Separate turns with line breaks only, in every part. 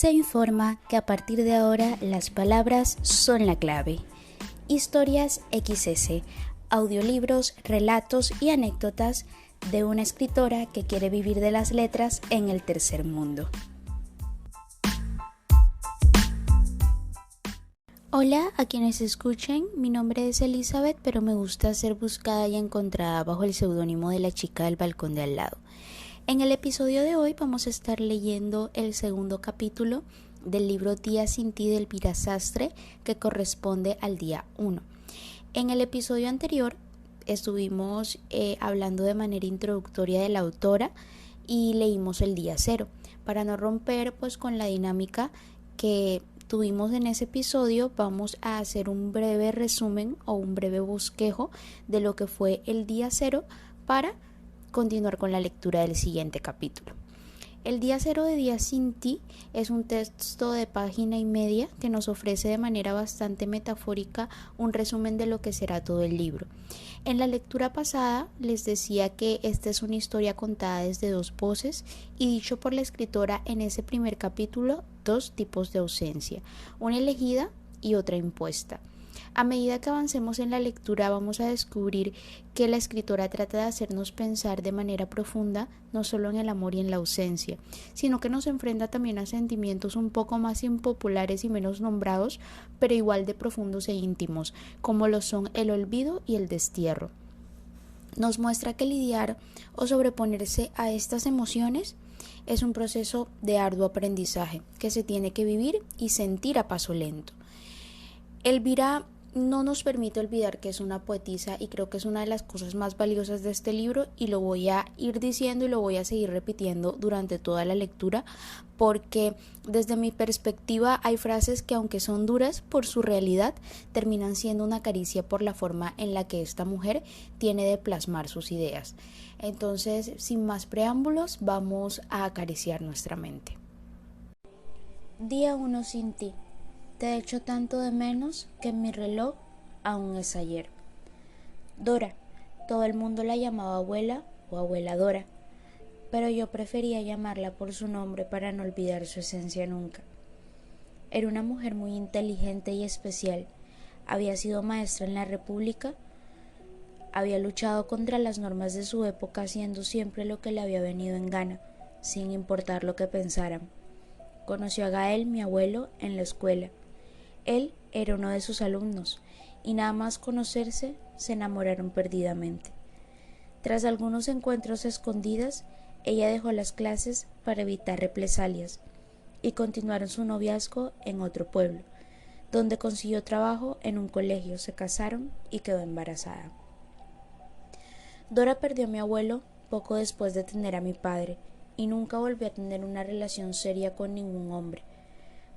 Se informa que a partir de ahora las palabras son la clave. Historias XS, audiolibros, relatos y anécdotas de una escritora que quiere vivir de las letras en el tercer mundo. Hola a quienes escuchen, mi nombre es Elizabeth, pero me gusta ser buscada y encontrada bajo el seudónimo de la chica del balcón de al lado. En el episodio de hoy vamos a estar leyendo el segundo capítulo del libro Día sin ti de Elvira Sastre, que corresponde al día 1. En el episodio anterior estuvimos hablando de manera introductoria de la autora y leímos el día 0 para no romper con la dinámica que tuvimos en ese episodio. Vamos a hacer un breve resumen o un breve bosquejo de lo que fue el día 0 para continuar con la lectura del siguiente capítulo. El día 0 de Día sin ti es un texto de página y media que nos ofrece de manera bastante metafórica un resumen de lo que será todo el libro. En la lectura pasada les decía que esta es una historia contada desde dos voces y dicho por la escritora en ese primer capítulo, dos tipos de ausencia, una elegida y otra impuesta. A medida que avancemos en la lectura vamos a descubrir que la escritora trata de hacernos pensar de manera profunda no solo en el amor y en la ausencia, sino que nos enfrenta también a sentimientos un poco más impopulares y menos nombrados, pero igual de profundos e íntimos, como lo son el olvido y el destierro. Nos muestra que lidiar o sobreponerse a estas emociones es un proceso de arduo aprendizaje que se tiene que vivir y sentir a paso lento. Elvira no nos permite olvidar que es una poetisa y creo que es una de las cosas más valiosas de este libro, y lo voy a ir diciendo y lo voy a seguir repitiendo durante toda la lectura, porque desde mi perspectiva hay frases que, aunque son duras por su realidad, terminan siendo una caricia por la forma en la que esta mujer tiene de plasmar sus ideas. Entonces, sin más preámbulos, vamos a acariciar nuestra mente. Día 1 sin ti. Te echo tanto de menos que mi reloj aún es ayer. Dora, todo el mundo la llamaba abuela o abuela Dora, pero yo prefería llamarla por su nombre para no olvidar su esencia nunca. Era una mujer muy inteligente y especial. Había sido maestra en la República, había luchado contra las normas de su época haciendo siempre lo que le había venido en gana, sin importar lo que pensaran. Conoció a Gael, mi abuelo, en la escuela. Él era uno de sus alumnos, y nada más conocerse, se enamoraron perdidamente. Tras algunos encuentros a escondidas, ella dejó las clases para evitar represalias, y continuaron su noviazgo en otro pueblo, donde consiguió trabajo en un colegio, se casaron y quedó embarazada. Dora perdió a mi abuelo poco después de tener a mi padre, y nunca volvió a tener una relación seria con ningún hombre.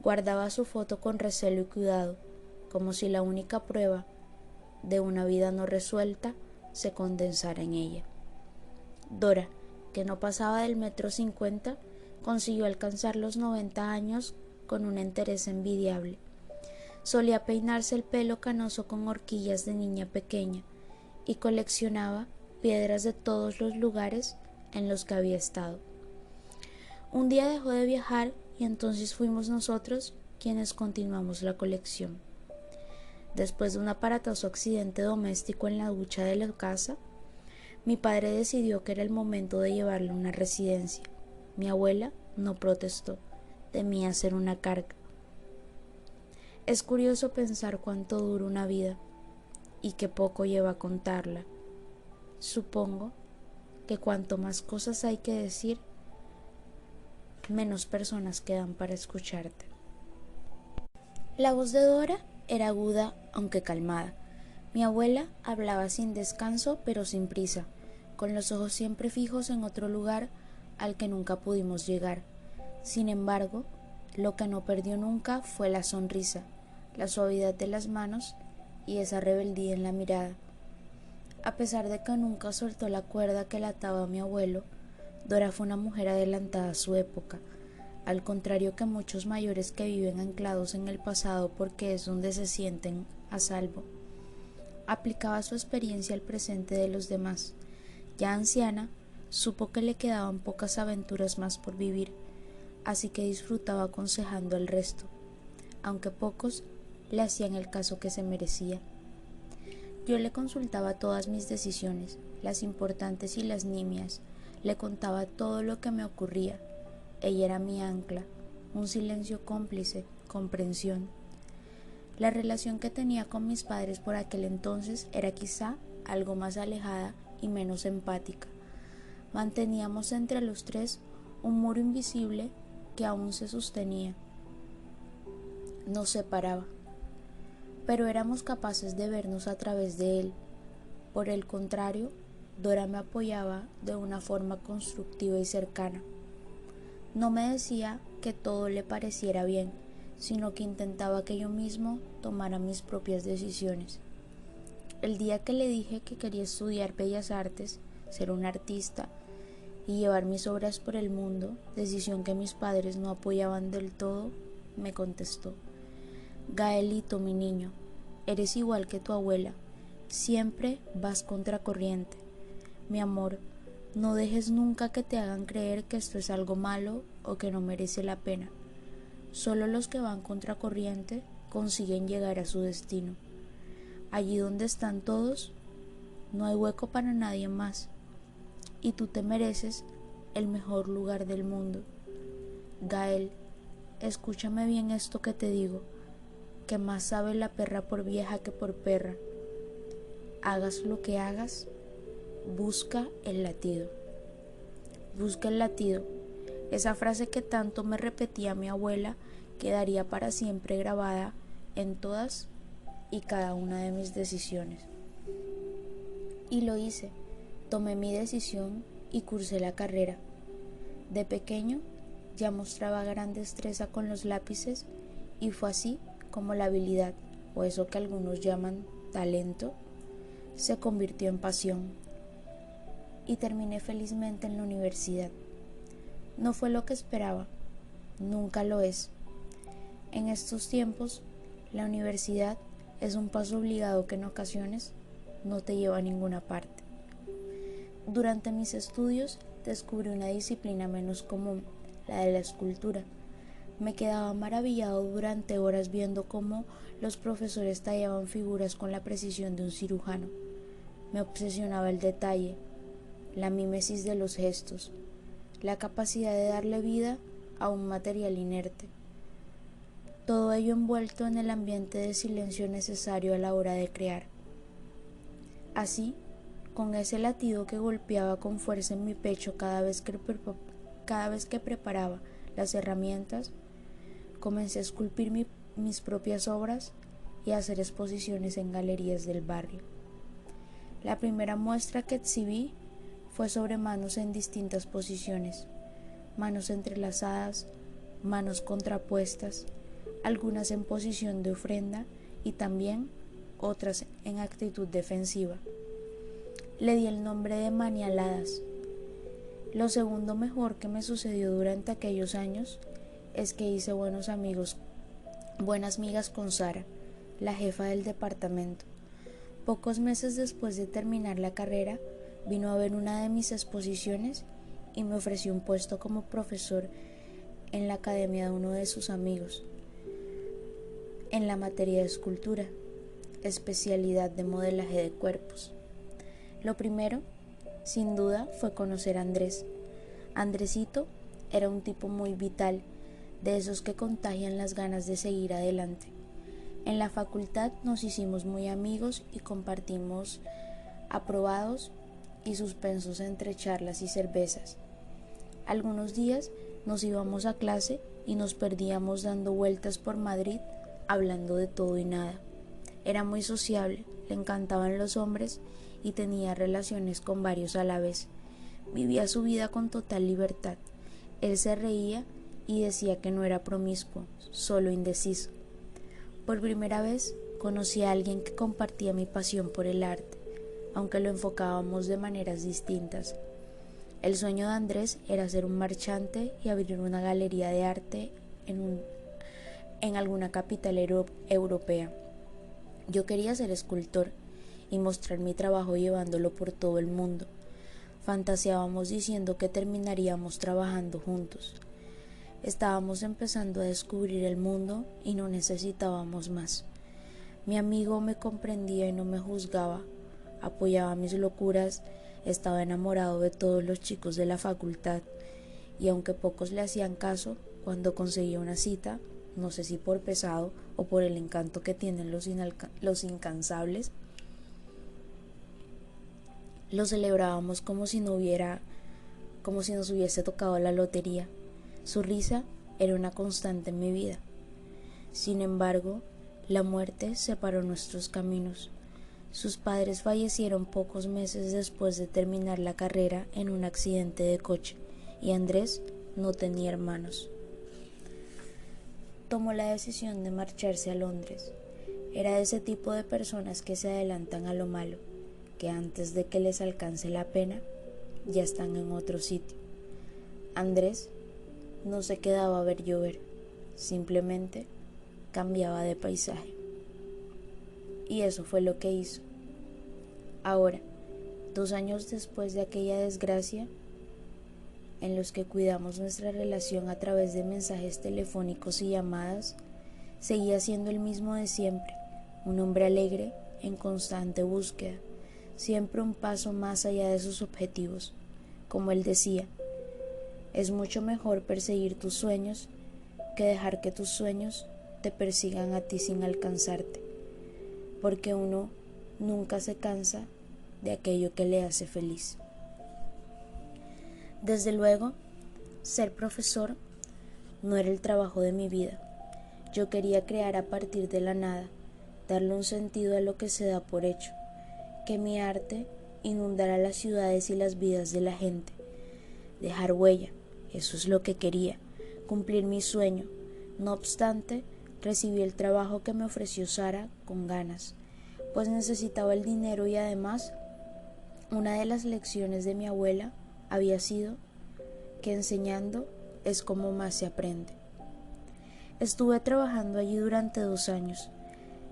Guardaba su foto con recelo y cuidado, como si la única prueba de una vida no resuelta se condensara en ella. Dora, que no pasaba del 1,50 m, consiguió alcanzar los 90 años con una entereza envidiable. Solía peinarse el pelo canoso con horquillas de niña pequeña y coleccionaba piedras de todos los lugares en los que había estado. Un día dejó de viajar y entonces fuimos nosotros quienes continuamos la colección. Después de un aparatoso accidente doméstico en la ducha de la casa, mi padre decidió que era el momento de llevarla a una residencia. Mi abuela no protestó, temía ser una carga. Es curioso pensar cuánto dura una vida y qué poco lleva a contarla. Supongo que cuanto más cosas hay que decir, menos personas quedan para escucharte. La voz de Dora era aguda aunque calmada. Mi abuela hablaba sin descanso pero sin prisa, con los ojos siempre fijos en otro lugar al que nunca pudimos llegar. Sin embargo, lo que no perdió nunca fue la sonrisa, la suavidad de las manos y esa rebeldía en la mirada. A pesar de que nunca soltó la cuerda que la ataba a mi abuelo, Dora fue una mujer adelantada a su época, al contrario que muchos mayores que viven anclados en el pasado porque es donde se sienten a salvo. Aplicaba su experiencia al presente de los demás. Ya anciana, supo que le quedaban pocas aventuras más por vivir, así que disfrutaba aconsejando al resto, aunque pocos le hacían el caso que se merecía. Yo le consultaba todas mis decisiones, las importantes y las nimias, le contaba todo lo que me ocurría. Ella era mi ancla, un silencio cómplice, comprensión. La relación que tenía con mis padres por aquel entonces era quizá algo más alejada y menos empática. Manteníamos entre los tres un muro invisible que aún se sostenía. Nos separaba, pero éramos capaces de vernos a través de él. Por el contrario, Dora me apoyaba de una forma constructiva y cercana. No me decía que todo le pareciera bien, sino que intentaba que yo mismo tomara mis propias decisiones. El día que le dije que quería estudiar Bellas Artes, ser un artista y llevar mis obras por el mundo, decisión que mis padres no apoyaban del todo, me contestó: Gaelito, mi niño, eres igual que tu abuela, siempre vas contracorriente. Mi amor, no dejes nunca que te hagan creer que esto es algo malo o que no merece la pena. Solo los que van contracorriente consiguen llegar a su destino. Allí donde están todos, no hay hueco para nadie más, y tú te mereces el mejor lugar del mundo. Gael, escúchame bien esto que te digo, que más sabe la perra por vieja que por perra. Hagas lo que hagas, busca el latido. Busca el latido. Esa frase que tanto me repetía mi abuela quedaría para siempre grabada en todas y cada una de mis decisiones. Y lo hice. Tomé mi decisión y cursé la carrera. De pequeño ya mostraba gran destreza con los lápices y fue así como la habilidad, o eso que algunos llaman talento, se convirtió en pasión y terminé felizmente en la universidad. No fue lo que esperaba, nunca lo es. En estos tiempos, la universidad es un paso obligado que en ocasiones no te lleva a ninguna parte. Durante mis estudios descubrí una disciplina menos común, la de la escultura. Me quedaba maravillado durante horas viendo cómo los profesores tallaban figuras con la precisión de un cirujano. Me obsesionaba el detalle, la mímesis de los gestos, la capacidad de darle vida a un material inerte. Todo ello envuelto en el ambiente de silencio necesario a la hora de crear. Así, con ese latido que golpeaba con fuerza en mi pecho cada vez que preparaba las herramientas, comencé a esculpir mis propias obras y a hacer exposiciones en galerías del barrio. La primera muestra que exhibí fue sobre manos en distintas posiciones, manos entrelazadas, manos contrapuestas, algunas en posición de ofrenda y también otras en actitud defensiva. Le di el nombre de manialadas. Lo segundo mejor que me sucedió durante aquellos años es que hice buenas migas con Sara, la jefa del departamento. Pocos meses después de terminar la carrera, vino a ver una de mis exposiciones y me ofreció un puesto como profesor en la academia de uno de sus amigos, en la materia de escultura, especialidad de modelaje de cuerpos. Lo primero, sin duda, fue conocer a Andrés. Andresito era un tipo muy vital, de esos que contagian las ganas de seguir adelante. En la facultad nos hicimos muy amigos y compartimos aprobados y suspensos entre charlas y cervezas. Algunos días nos íbamos a clase y nos perdíamos dando vueltas por Madrid hablando de todo y nada. Era muy sociable, le encantaban los hombres y tenía relaciones con varios a la vez. Vivía su vida con total libertad. Él se reía y decía que no era promiscuo, solo indeciso. Por primera vez conocí a alguien que compartía mi pasión por el arte, aunque lo enfocábamos de maneras distintas. El sueño de Andrés era ser un marchante y abrir una galería de arte en alguna capital europea. Yo quería ser escultor y mostrar mi trabajo llevándolo por todo el mundo. Fantaseábamos diciendo que terminaríamos trabajando juntos. Estábamos empezando a descubrir el mundo y no necesitábamos más. Mi amigo me comprendía y no me juzgaba, apoyaba mis locuras, estaba enamorado de todos los chicos de la facultad y aunque pocos le hacían caso, cuando conseguía una cita, no sé si por pesado o por el encanto que tienen los incansables, lo celebrábamos como si nos hubiese tocado la lotería. Su risa era una constante en mi vida. Sin embargo, la muerte separó nuestros caminos. Sus padres fallecieron pocos meses después de terminar la carrera en un accidente de coche, y Andrés no tenía hermanos. Tomó la decisión de marcharse a Londres. Era de ese tipo de personas que se adelantan a lo malo, que antes de que les alcance la pena, ya están en otro sitio. Andrés no se quedaba a ver llover, simplemente cambiaba de paisaje. Y eso fue lo que hizo. Ahora, 2 años después de aquella desgracia, en los que cuidamos nuestra relación a través de mensajes telefónicos y llamadas, seguía siendo el mismo de siempre, un hombre alegre en constante búsqueda, siempre un paso más allá de sus objetivos. Como él decía, es mucho mejor perseguir tus sueños que dejar que tus sueños te persigan a ti sin alcanzarte, porque uno nunca se cansa de aquello que le hace feliz. Desde luego, ser profesor no era el trabajo de mi vida. Yo quería crear a partir de la nada, darle un sentido a lo que se da por hecho, que mi arte inundara las ciudades y las vidas de la gente, dejar huella, eso es lo que quería, cumplir mi sueño. No obstante, recibí el trabajo que me ofreció Sara con ganas, pues necesitaba el dinero y además, una de las lecciones de mi abuela había sido que enseñando es como más se aprende. Estuve trabajando allí durante 2 años.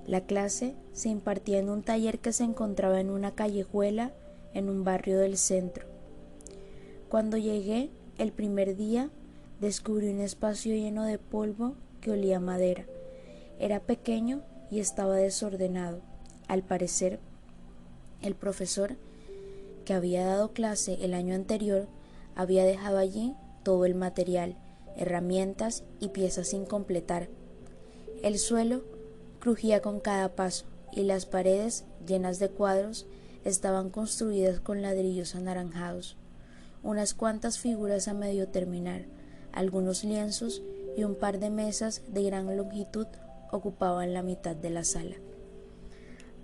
La clase se impartía en un taller que se encontraba en una callejuela en un barrio del centro. Cuando llegué el primer día, descubrí un espacio lleno de polvo que olía a madera. Era pequeño y estaba desordenado. Al parecer, el profesor que había dado clase el año anterior había dejado allí todo el material, herramientas y piezas sin completar. El suelo crujía con cada paso y las paredes, llenas de cuadros, estaban construidas con ladrillos anaranjados. Unas cuantas figuras a medio terminar, algunos lienzos y un par de mesas de gran longitud ocupaban la mitad de la sala.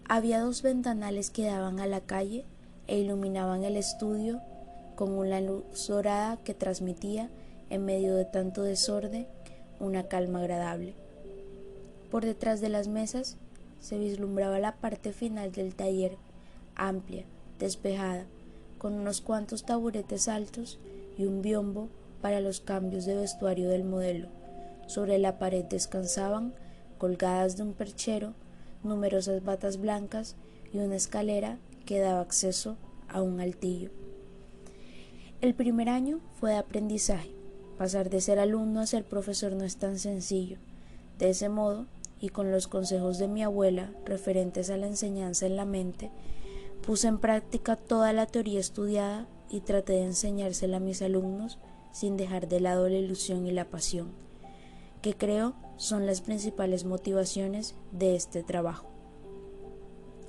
Había 2 ventanales que daban a la calle e iluminaban el estudio con una luz dorada que transmitía, en medio de tanto desorden, una calma agradable. Por detrás de las mesas se vislumbraba la parte final del taller, amplia, despejada, con unos cuantos taburetes altos y un biombo para los cambios de vestuario del modelo. Sobre la pared descansaban, colgadas de un perchero, numerosas batas blancas y una escalera que daba acceso a un altillo. El primer año fue de aprendizaje. Pasar de ser alumno a ser profesor no es tan sencillo. De ese modo, y con los consejos de mi abuela referentes a la enseñanza en la mente, puse en práctica toda la teoría estudiada y traté de enseñársela a mis alumnos sin dejar de lado la ilusión y la pasión, que creo son las principales motivaciones de este trabajo.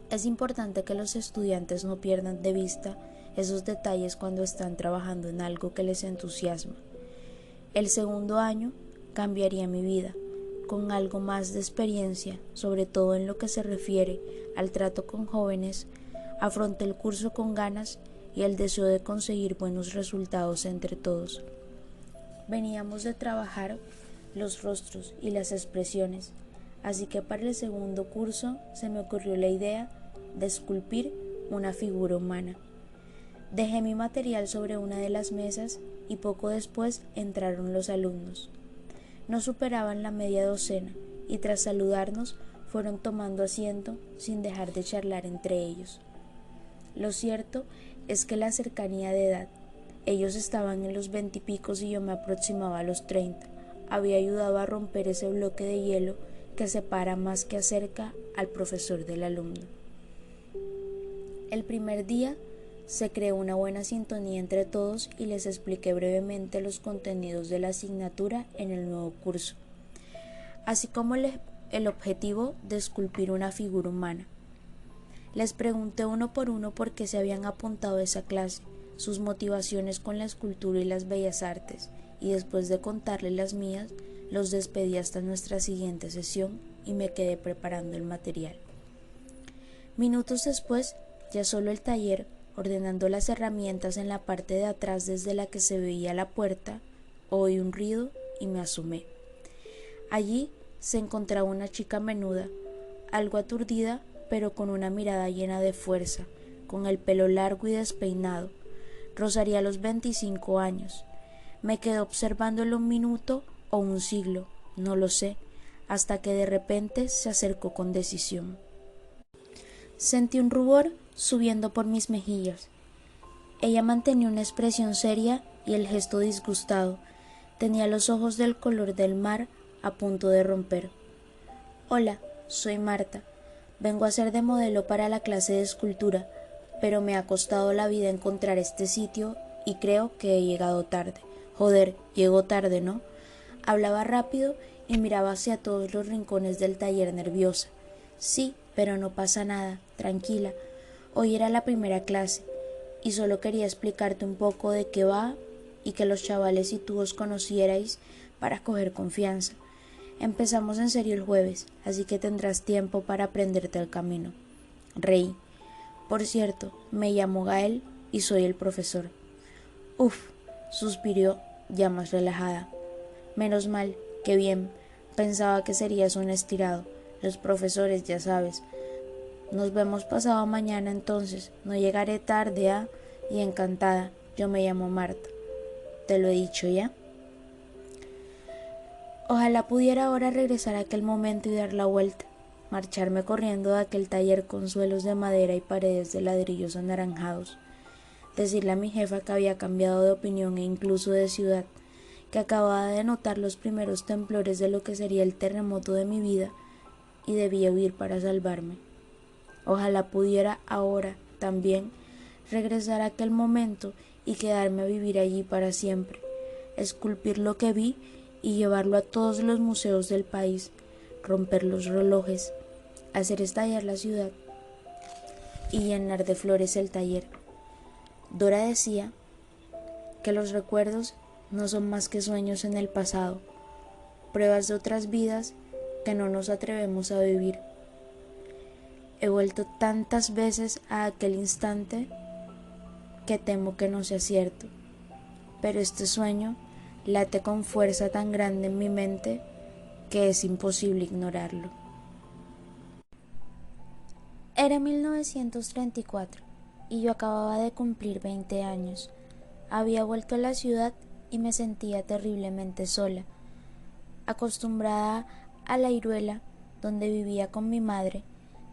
Es importante que los estudiantes no pierdan de vista esos detalles cuando están trabajando en algo que les entusiasma. El segundo año cambiaría mi vida, con algo más de experiencia, sobre todo en lo que se refiere al trato con jóvenes. Afronté el curso con ganas y el deseo de conseguir buenos resultados entre todos. Veníamos de trabajar los rostros y las expresiones, así que para el segundo curso se me ocurrió la idea de esculpir una figura humana. Dejé mi material sobre una de las mesas y poco después entraron los alumnos. No superaban la media docena y tras saludarnos fueron tomando asiento sin dejar de charlar entre ellos. Lo cierto es que la cercanía de edad, ellos estaban en los 20 y picos y yo me aproximaba a los 30, había ayudado a romper ese bloque de hielo que separa más que acerca al profesor del alumno. El primer día se creó una buena sintonía entre todos y les expliqué brevemente los contenidos de la asignatura en el nuevo curso, así como el objetivo de esculpir una figura humana. Les pregunté uno por uno por qué se habían apuntado a esa clase, sus motivaciones con la escultura y las bellas artes, y después de contarles las mías, los despedí hasta nuestra siguiente sesión y me quedé preparando el material. Minutos después, ya solo el taller, ordenando las herramientas en la parte de atrás desde la que se veía la puerta, oí un ruido y me asomé. Allí se encontraba una chica menuda, algo aturdida, pero con una mirada llena de fuerza, con el pelo largo y despeinado. Rozaría los 25 años. Me quedé observándolo un minuto o un siglo, no lo sé, hasta que de repente se acercó con decisión. Sentí un rubor subiendo por mis mejillas. Ella mantenía una expresión seria y el gesto disgustado. Tenía los ojos del color del mar a punto de romper. Hola, soy Marta. Vengo a ser de modelo para la clase de escultura, pero me ha costado la vida encontrar este sitio y creo que he llegado tarde. Joder, llego tarde, ¿no? Hablaba rápido y miraba hacia todos los rincones del taller nerviosa. Sí, pero no pasa nada, tranquila. Hoy era la primera clase y solo quería explicarte un poco de qué va y que los chavales y tú os conocierais para coger confianza. Empezamos en serio el jueves, así que tendrás tiempo para aprenderte el camino. Reí. Por cierto, me llamo Gael y soy el profesor. Uf, suspiró, ya más relajada. Menos mal, qué bien. Pensaba que serías un estirado. Los profesores, ya sabes. Nos vemos pasado mañana entonces. No llegaré tarde, ¿ah? Y encantada. Yo me llamo Marta. ¿Te lo he dicho ya? Ojalá pudiera ahora regresar a aquel momento y dar la vuelta, marcharme corriendo de aquel taller con suelos de madera y paredes de ladrillos anaranjados, decirle a mi jefa que había cambiado de opinión e incluso de ciudad, que acababa de notar los primeros temblores de lo que sería el terremoto de mi vida y debía huir para salvarme. Ojalá pudiera ahora también regresar a aquel momento y quedarme a vivir allí para siempre, esculpir lo que vi y llevarlo a todos los museos del país, romper los relojes, hacer estallar la ciudad y llenar de flores el taller. Dora decía que los recuerdos no son más que sueños en el pasado, pruebas de otras vidas que no nos atrevemos a vivir. He vuelto tantas veces a aquel instante que temo que no sea cierto, pero este sueño late con fuerza tan grande en mi mente que es imposible ignorarlo. Era 1934 y yo acababa de cumplir 20 años. Había vuelto a la ciudad y me sentía terriblemente sola. Acostumbrada a la Iruela, donde vivía con mi madre,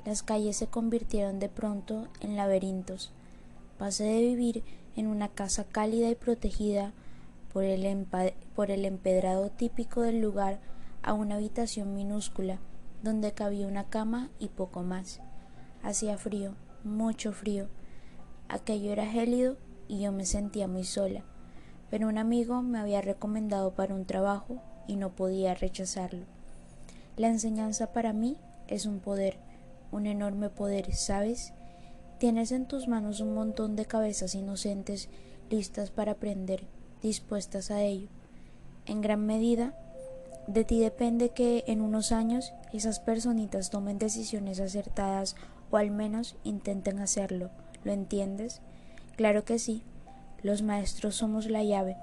las calles se convirtieron de pronto en laberintos. Pasé de vivir en una casa cálida y protegida por el empedrado típico del lugar a una habitación minúscula donde cabía una cama y poco más. Hacía frío, mucho frío. Aquello era gélido y yo me sentía muy sola, pero un amigo me había recomendado para un trabajo y no podía rechazarlo. La enseñanza para mí es un poder, un enorme poder, ¿sabes? Tienes en tus manos un montón de cabezas inocentes listas para aprender, dispuestas a ello. En gran medida, de ti depende que en unos años esas personitas tomen decisiones acertadas o al menos intenten hacerlo. ¿Lo entiendes? Claro que sí. Los maestros somos la llave.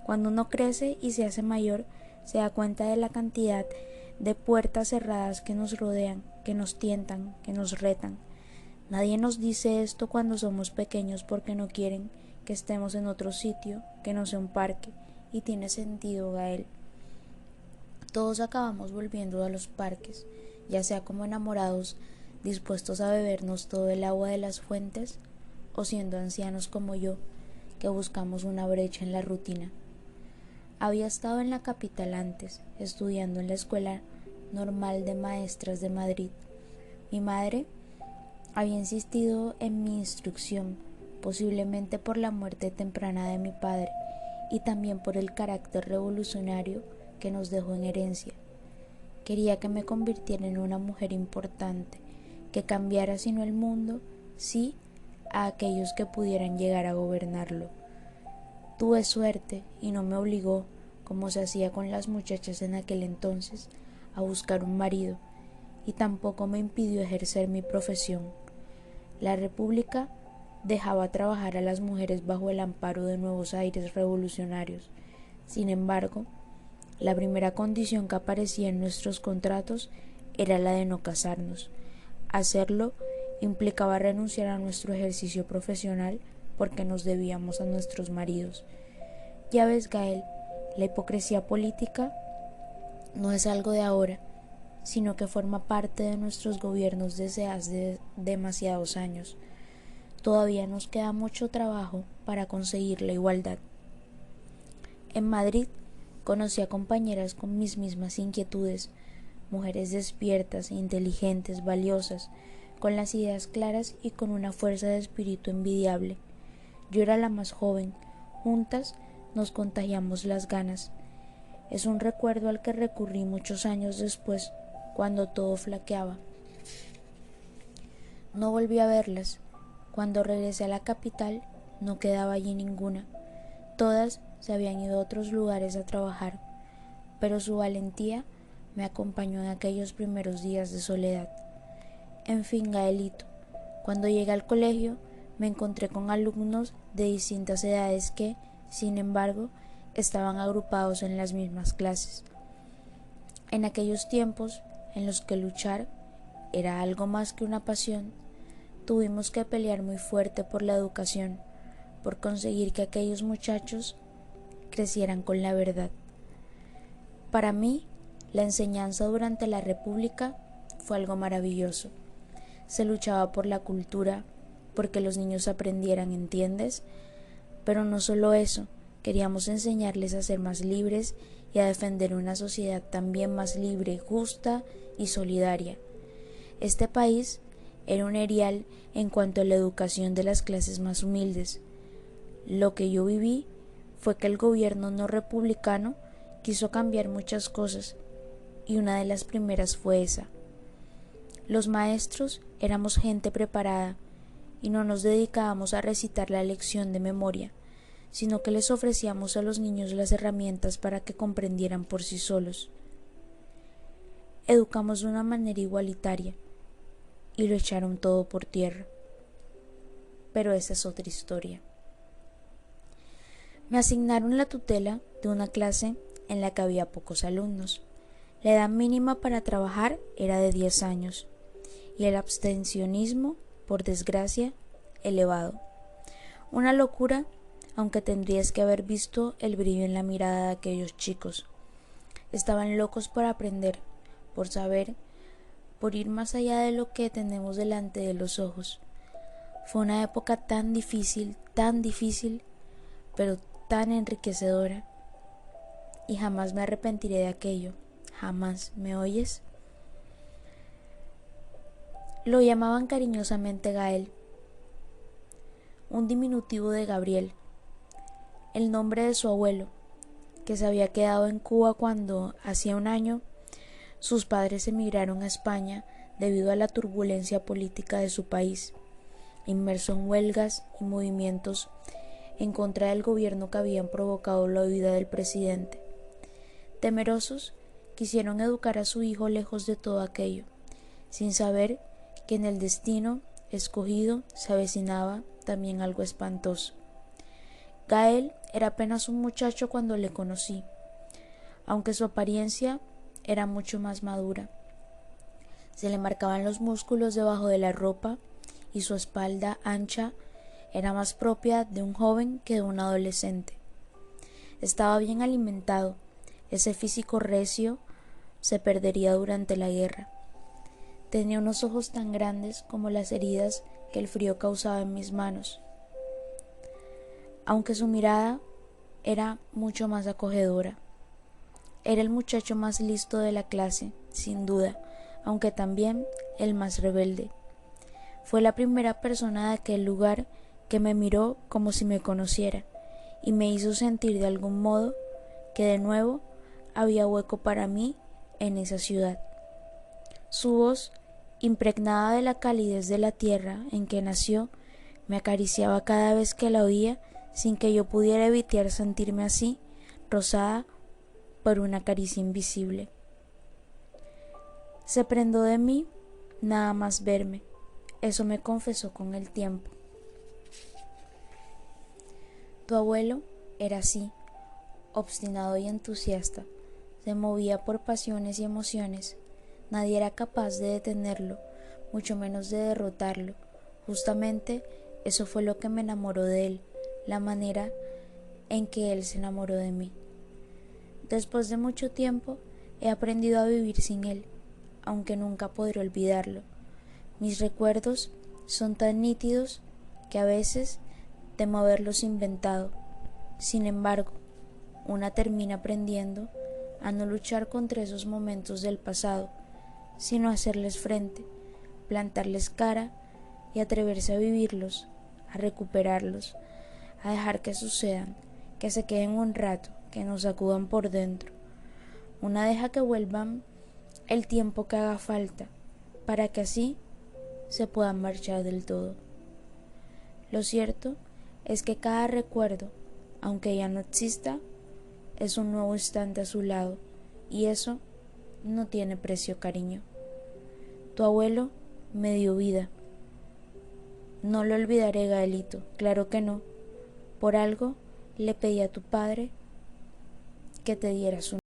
Cuando uno crece y se hace mayor, se da cuenta de la cantidad de puertas cerradas que nos rodean, que nos tientan, que nos retan. Nadie nos dice esto cuando somos pequeños porque no quieren que estemos en otro sitio que no sea un parque, y tiene sentido, Gael. Todos acabamos volviendo a los parques, ya sea como enamorados, dispuestos a bebernos todo el agua de las fuentes, o siendo ancianos como yo, que buscamos una brecha en la rutina. Había estado en la capital antes, estudiando en la Escuela Normal de Maestras de Madrid. Mi madre había insistido en mi instrucción, posiblemente por la muerte temprana de mi padre y también por el carácter revolucionario que nos dejó en herencia. Quería que me convirtiera en una mujer importante, que cambiara si no el mundo, sí a aquellos que pudieran llegar a gobernarlo. Tuve suerte y no me obligó, como se hacía con las muchachas en aquel entonces, a buscar un marido, y tampoco me impidió ejercer mi profesión. La República dejaba trabajar a las mujeres bajo el amparo de nuevos aires revolucionarios. Sin embargo, la primera condición que aparecía en nuestros contratos era la de no casarnos. Hacerlo implicaba renunciar a nuestro ejercicio profesional porque nos debíamos a nuestros maridos. Ya ves, Gael, la hipocresía política no es algo de ahora, sino que forma parte de nuestros gobiernos desde hace demasiados años. Todavía nos queda mucho trabajo para conseguir la igualdad. En Madrid conocí a compañeras con mis mismas inquietudes, mujeres despiertas, inteligentes, valiosas, con las ideas claras y con una fuerza de espíritu envidiable. Yo era la más joven, juntas nos contagiamos las ganas. Es un recuerdo al que recurrí muchos años después, cuando todo flaqueaba. No volví a verlas. Cuando regresé a la capital, no quedaba allí ninguna. Todas se habían ido a otros lugares a trabajar, pero su valentía me acompañó en aquellos primeros días de soledad. En fin, Gaelito, cuando llegué al colegio, me encontré con alumnos de distintas edades que, sin embargo, estaban agrupados en las mismas clases. En aquellos tiempos en los que luchar era algo más que una pasión, tuvimos que pelear muy fuerte por la educación, por conseguir que aquellos muchachos crecieran con la verdad. Para mí, la enseñanza durante la República fue algo maravilloso. Se luchaba por la cultura, porque los niños aprendieran, ¿entiendes? Pero no solo eso, queríamos enseñarles a ser más libres y a defender una sociedad también más libre, justa y solidaria. Este país era un erial en cuanto a la educación de las clases más humildes. Lo que yo viví fue que el gobierno no republicano quiso cambiar muchas cosas, y una de las primeras fue esa. Los maestros éramos gente preparada y no nos dedicábamos a recitar la lección de memoria, sino que les ofrecíamos a los niños las herramientas para que comprendieran por sí solos. Educamos de una manera igualitaria y lo echaron todo por tierra. Pero esa es otra historia. Me asignaron la tutela de una clase en la que había pocos alumnos. La edad mínima para trabajar era de 10 años y el abstencionismo, por desgracia, elevado. Una locura, aunque tendrías que haber visto el brillo en la mirada de aquellos chicos. Estaban locos por aprender, por saber, por ir más allá de lo que tenemos delante de los ojos. Fue una época tan difícil, pero tan enriquecedora. Y jamás me arrepentiré de aquello, jamás, ¿me oyes? Lo llamaban cariñosamente Gael, un diminutivo de Gabriel, el nombre de su abuelo, que se había quedado en Cuba cuando, hacía un año, sus padres emigraron a España debido a la turbulencia política de su país, inmerso en huelgas y movimientos en contra del gobierno que habían provocado la huida del presidente. Temerosos, quisieron educar a su hijo lejos de todo aquello, sin saber que en el destino escogido se avecinaba también algo espantoso. Gael era apenas un muchacho cuando le conocí, aunque su apariencia era mucho más madura. Se le marcaban los músculos debajo de la ropa y su espalda ancha era más propia de un joven que de un adolescente. Estaba bien alimentado, ese físico recio se perdería durante la guerra. Tenía unos ojos tan grandes como las heridas que el frío causaba en mis manos. Aunque su mirada era mucho más acogedora. Era el muchacho más listo de la clase, sin duda, aunque también el más rebelde. Fue la primera persona de aquel lugar que me miró como si me conociera y me hizo sentir de algún modo que de nuevo había hueco para mí en esa ciudad. Su voz, impregnada de la calidez de la tierra en que nació, me acariciaba cada vez que la oía sin que yo pudiera evitar sentirme así, rozada por una caricia invisible. Se prendó de mí nada más verme, eso me confesó con el tiempo. Tu abuelo era así, obstinado y entusiasta, se movía por pasiones y emociones, nadie era capaz de detenerlo, mucho menos de derrotarlo. Justamente eso fue lo que me enamoró de él, la manera en que él se enamoró de mí. Después de mucho tiempo he aprendido a vivir sin él, aunque nunca podré olvidarlo. Mis recuerdos son tan nítidos que a veces temo haberlos inventado. Sin embargo, una termina aprendiendo a no luchar contra esos momentos del pasado, sino a hacerles frente, plantarles cara y atreverse a vivirlos, a recuperarlos, a dejar que sucedan, que se queden un rato, que nos sacudan por dentro. Una deja que vuelvan el tiempo que haga falta, para que así se puedan marchar del todo. Lo cierto es que cada recuerdo, aunque ya no exista, es un nuevo instante a su lado, y eso no tiene precio, cariño. Tu abuelo me dio vida. No lo olvidaré, Gaelito, claro que no. Por algo le pedí a tu padre que te diera su